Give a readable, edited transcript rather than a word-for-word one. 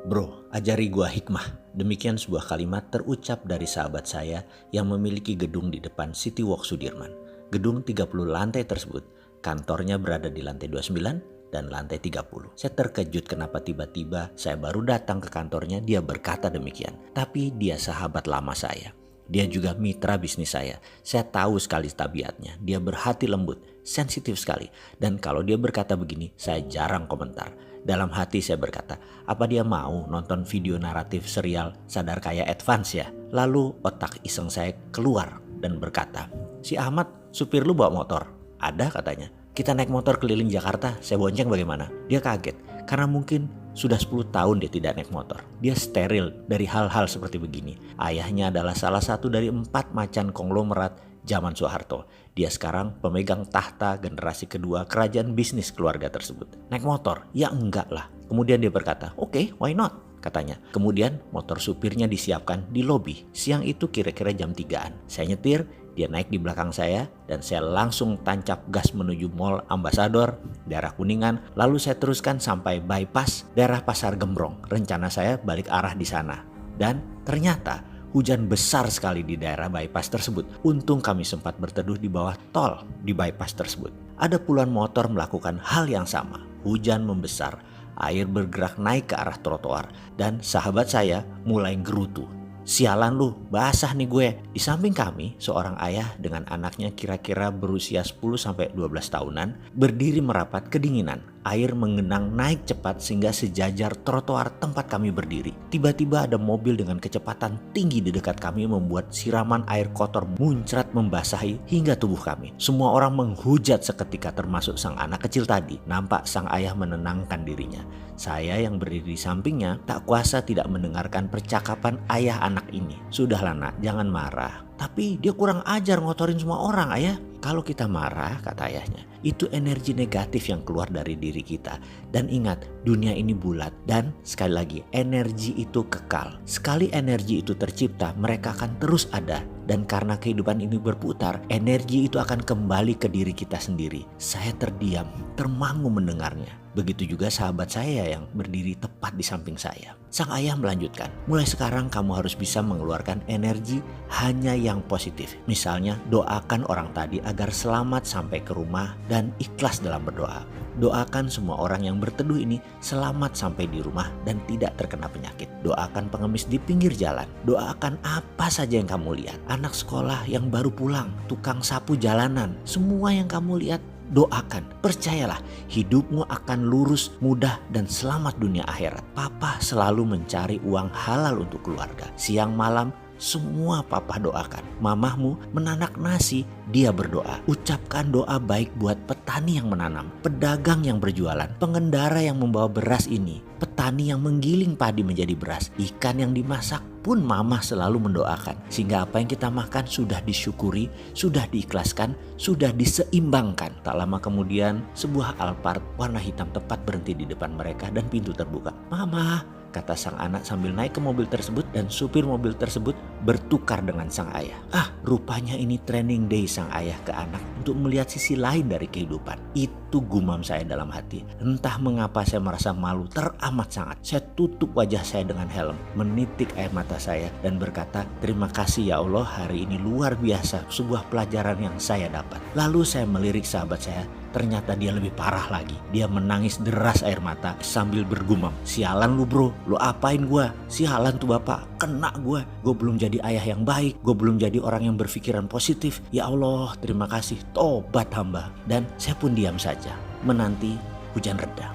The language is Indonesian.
Bro, ajari gua hikmah. Demikian sebuah kalimat terucap dari sahabat saya yang memiliki gedung di depan City Walk Sudirman. Gedung 30 lantai tersebut, kantornya berada di lantai 29 dan lantai 30. Saya terkejut kenapa tiba-tiba saya baru datang ke kantornya dia berkata demikian. Tapi dia sahabat lama saya. Dia juga mitra bisnis saya. Saya tahu sekali tabiatnya. Dia berhati lembut, sensitif sekali. Dan kalau dia berkata begini, saya jarang komentar. Dalam hati saya berkata, apa dia mau nonton video naratif serial Sadar Kaya Advance ya? Lalu otak iseng saya keluar dan berkata, si Ahmad supir lu bawa motor? Ada katanya. Kita naik motor keliling Jakarta, saya bonceng bagaimana? Dia kaget karena mungkin sudah 10 tahun dia tidak naik motor. Dia steril dari hal-hal seperti begini. Ayahnya adalah salah satu dari 4 macan konglomerat zaman Soeharto. Dia sekarang pemegang tahta generasi kedua kerajaan bisnis keluarga tersebut. Naik motor? Ya enggak lah. Kemudian dia berkata, oke, why not? Katanya. Kemudian motor supirnya disiapkan di lobi. Siang itu kira-kira jam 3-an. Saya nyetir, dia naik di belakang saya dan saya langsung tancap gas menuju Mall Ambassador, daerah Kuningan. Lalu saya teruskan sampai bypass daerah Pasar Gembrong. Rencana saya balik arah di sana. Dan ternyata hujan besar sekali di daerah bypass tersebut. Untung kami sempat berteduh di bawah tol di bypass tersebut. Ada puluhan motor melakukan hal yang sama. Hujan membesar, air bergerak naik ke arah trotoar, dan sahabat saya mulai gerutu. Sialan lu, basah nih gue. Di samping kami, seorang ayah dengan anaknya kira-kira berusia 10-12 tahunan berdiri merapat kedinginan. Air mengenang naik cepat sehingga sejajar trotoar tempat kami berdiri. Tiba-tiba ada mobil dengan kecepatan tinggi di dekat kami membuat siraman air kotor muncrat membasahi hingga tubuh kami. Semua orang menghujat seketika termasuk sang anak kecil tadi. Nampak sang ayah menenangkan dirinya. Saya yang berdiri di sampingnya tak kuasa tidak mendengarkan percakapan ayah anak ini. Sudahlah nak, jangan marah. Tapi dia kurang ajar ngotorin semua orang ayah. Kalau kita marah, kata ayahnya, itu energi negatif yang keluar dari diri kita. Dan ingat, dunia ini bulat. Dan sekali lagi, energi itu kekal. Sekali energi itu tercipta, mereka akan terus ada. Dan karena kehidupan ini berputar, energi itu akan kembali ke diri kita sendiri. Saya terdiam, termangu mendengarnya. Begitu juga sahabat saya yang berdiri tepat di samping saya. Sang ayah melanjutkan, mulai sekarang kamu harus bisa mengeluarkan energi hanya yang positif. Misalnya doakan orang tadi agar selamat sampai ke rumah dan ikhlas dalam berdoa. Doakan semua orang yang berteduh ini selamat sampai di rumah dan tidak terkena penyakit. Doakan pengemis di pinggir jalan. Doakan apa saja yang kamu lihat. Anak sekolah yang baru pulang, tukang sapu jalanan, semua yang kamu lihat. Doakan, percayalah hidupmu akan lurus, mudah dan selamat dunia akhirat. Papa selalu mencari uang halal untuk keluarga. Siang malam semua papa doakan. Mamahmu menanak nasi, dia berdoa. Ucapkan doa baik buat petani yang menanam, pedagang yang berjualan, pengendara yang membawa beras ini, petani yang menggiling padi menjadi beras, ikan yang dimasak pun mama selalu mendoakan. Sehingga apa yang kita makan sudah disyukuri, sudah diikhlaskan, sudah diseimbangkan. Tak lama kemudian sebuah Alphard warna hitam tepat berhenti di depan mereka dan pintu terbuka. Mama, kata sang anak sambil naik ke mobil tersebut dan supir mobil tersebut bertukar dengan sang ayah. Rupanya ini training day sang ayah ke anak untuk melihat sisi lain dari kehidupan. Itu gumam saya dalam hati. Entah mengapa saya merasa malu teramat sangat. Saya tutup wajah saya dengan helm, menitik air mata saya dan berkata, terima kasih ya Allah, hari ini luar biasa, sebuah pelajaran yang saya dapat. Lalu saya melirik sahabat saya. Ternyata dia lebih parah lagi. Dia menangis deras air mata sambil bergumam, sialan lu bro, lu apain gua? Sialan tuh bapak, kena gua. Gua belum jadi ayah yang baik, gua belum jadi orang yang berpikiran positif. Ya Allah, terima kasih, tobat hamba. Dan saya pun diam saja menanti hujan reda.